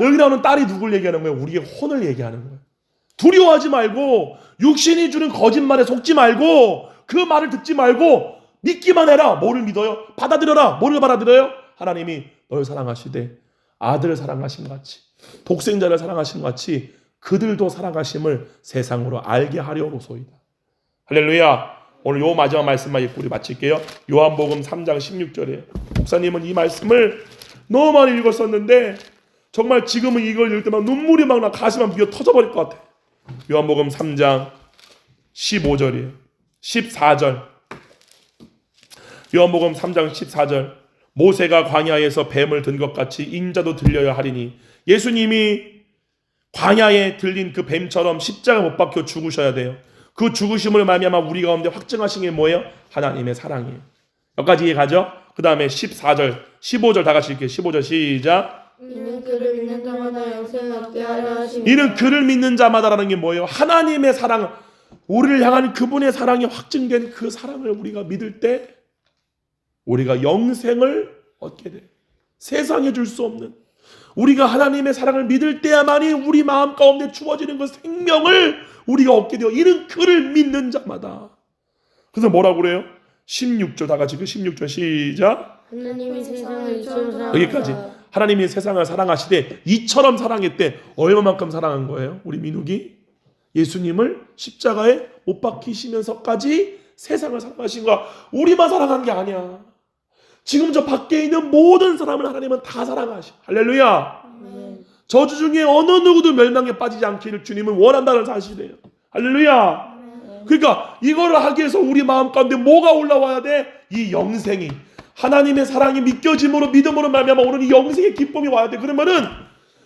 여기 나오는 딸이 누굴 얘기하는 거예요? 우리의 혼을 얘기하는 거예요. 두려워하지 말고 육신이 주는 거짓말에 속지 말고 그 말을 듣지 말고 믿기만 해라. 뭐를 믿어요? 받아들여라. 뭐를 받아들여요? 하나님이 너를 사랑하시되 아들을 사랑하신 것 같이 독생자를 사랑하신 것 같이 그들도 사랑하심을 세상으로 알게 하려고소이다. 할렐루야. 오늘 요 마지막 말씀만 읽고 우리 마칠게요. 요한복음 3장 16절에 목사님은 이 말씀을 너무 많이 읽었었는데 정말 지금은 이걸 읽을 때만 눈물이 막 나 가슴만 미어 터져버릴 것 같아. 요한복음 3장 15절이에요. 14절 요한복음 3장 14절 모세가 광야에서 뱀을 든 것 같이 인자도 들려야 하리니 예수님이 광야에 들린 그 뱀처럼 십자가 못 박혀 죽으셔야 돼요. 그 죽으심을 말미암아 우리 가운데 확증하신 게 뭐예요? 하나님의 사랑이에요. 여기까지 이해가죠? 그 다음에 14절 15절 다 같이 읽게요. 15절 시작. 이는 그를 믿는 자마다 영생을 얻게 하려 하심이라. 이는 그를 믿는 자마다라는 게 뭐예요? 하나님의 사랑, 우리를 향한 그분의 사랑이 확증된 그 사랑을 우리가 믿을 때 우리가 영생을 얻게 돼. 세상에 줄 수 없는, 우리가 하나님의 사랑을 믿을 때야만이 우리 마음 가운데 주어지는 그 생명을 우리가 얻게 돼요. 이는 그를 믿는 자마다. 그래서 뭐라고 그래요? 16절 다 같이 그 16절 시작. 하나님이 세상을 이처럼 사랑하사. 여기까지. 하나님이 세상을 사랑하시되 이처럼 사랑했대. 얼마만큼 사랑한 거예요? 우리 민욱이 예수님을 십자가에 못 박히시면서까지 세상을 사랑하신 거야. 우리만 사랑한 게 아니야. 지금 저 밖에 있는 모든 사람을 하나님은 다 사랑하셔. 할렐루야. 저주 중에 어느 누구도 멸망에 빠지지 않기를 주님은 원한다는 사실이에요. 할렐루야. 그러니까 이거를 하기 위해서 우리 마음 가운데 뭐가 올라와야 돼? 이 영생이, 하나님의 사랑이 믿겨짐으로 믿음으로 말미암아 오는 이 영생의 기쁨이 와야 돼. 그러면은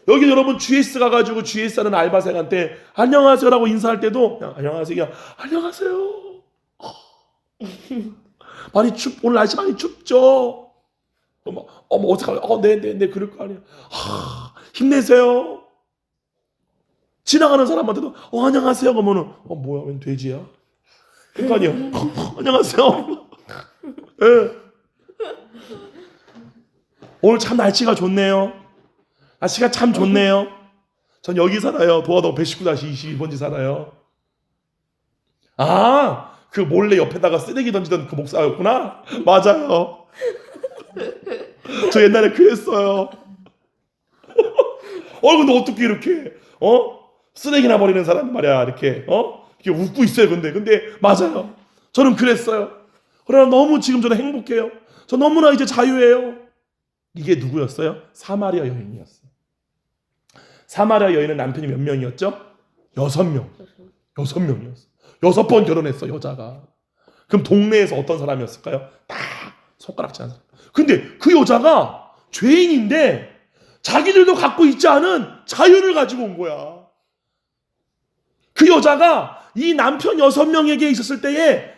여기 여러분 GS 가가지고 GS 하는 알바생한테 안녕하세요라고 인사할 때도 그냥 안녕하세요, 안녕하세요. 많이 오늘 날씨 많이 춥죠. 어떡하냐? 네, 그럴 거 아니야. 힘내세요. 지나가는 사람한테도 안녕하세요 그러면은 뭐야, 웬 돼지야? 그거 아니야. 안녕하세요. 네. 오늘 참 날씨가 좋네요. 날씨가 참 좋네요. 전 여기 살아요. 도화동 119-22번지 살아요. 그 몰래 옆에다가 쓰레기 던지던 그 목사였구나. 맞아요. 저 옛날에 그랬어요. 근데 어떻게 이렇게 쓰레기나 버리는 사람 말이야 이렇게 이렇게 웃고 있어요. 근데 맞아요. 저는 그랬어요. 그러나 너무 지금 저는 행복해요. 저 너무나 이제 자유예요. 이게 누구였어요? 사마리아 여인이었어요. 사마리아 여인은 남편이 몇 명이었죠? 6명. 6명이었어요. 6번 결혼했어 여자가. 그럼 동네에서 어떤 사람이었을까요? 다 손가락질 하는 사람. 근데 그 여자가 죄인인데 자기들도 갖고 있지 않은 자유를 가지고 온 거야. 그 여자가 이 남편 6명에게 있었을 때에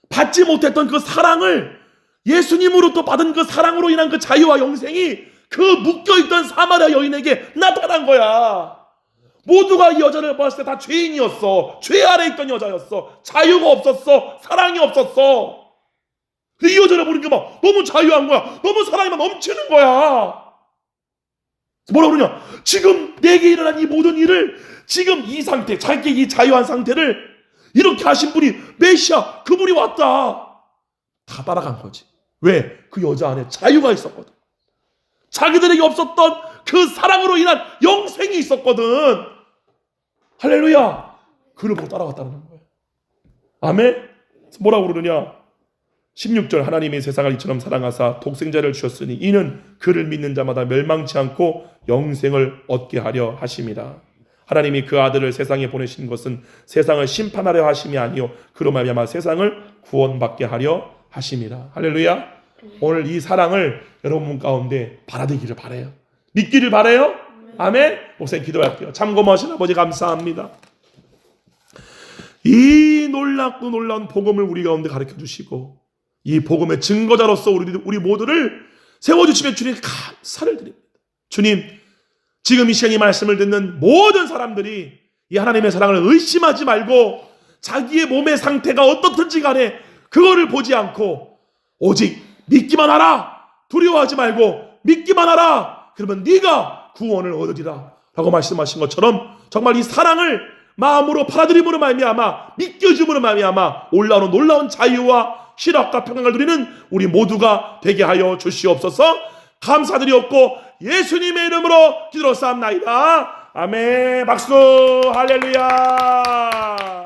받지 못했던 그 사랑을 예수님으로부터 받은 그 사랑으로 인한 그 자유와 영생이 그 묶여있던 사마리아 여인에게 나타난 거야. 모두가 이 여자를 봤을 때 다 죄인이었어. 죄 아래 있던 여자였어. 자유가 없었어. 사랑이 없었어. 근데 이 여자를 보니까 막 너무 자유한 거야. 너무 사랑이 막 넘치는 거야. 뭐라 그러냐? 지금 내게 일어난 이 모든 일을, 지금 이 상태, 자기 이 자유한 상태를 이렇게 하신 분이 메시아, 그분이 왔다. 다 따라간 거지. 왜? 그 여자 안에 자유가 있었거든. 자기들에게 없었던 그 사랑으로 인한 영생이 있었거든. 할렐루야. 그를 보고 따라갔다는 거예요. 아멘. 뭐라고 그러느냐? 16절 하나님이 세상을 이처럼 사랑하사 독생자를 주셨으니 이는 그를 믿는 자마다 멸망치 않고 영생을 얻게 하려 하심이라. 하나님이 그 아들을 세상에 보내신 것은 세상을 심판하려 하심이 아니요 그로 말미암아 세상을 구원받게 하려 하심이라. 할렐루야. 오늘 이 사랑을 여러분 가운데 받아들이기를 바라요. 믿기를 바라요. 아멘. 목사님 기도할게요. 참 고마우신 아버지 감사합니다. 이 놀랍고 놀라운 복음을 우리 가운데 가르쳐 주시고 이 복음의 증거자로서 우리 모두를 세워주시면 주님 감사를 드립니다. 주님, 지금 이 시간 이 말씀을 듣는 모든 사람들이 이 하나님의 사랑을 의심하지 말고 자기의 몸의 상태가 어떻든지 간에 그거를 보지 않고 오직 믿기만 하라. 두려워하지 말고 믿기만 하라. 그러면 네가 구원을 얻으리라 라고 말씀하신 것처럼 정말 이 사랑을 마음으로 받아들임으로 말미암아 믿겨줌으로 말미암아 올라오는 놀라운 자유와 희락과 평강을 누리는 우리 모두가 되게 하여 주시옵소서. 감사드리옵고 예수님의 이름으로 기도로 쌓옵나이다. 아멘. 박수. 할렐루야.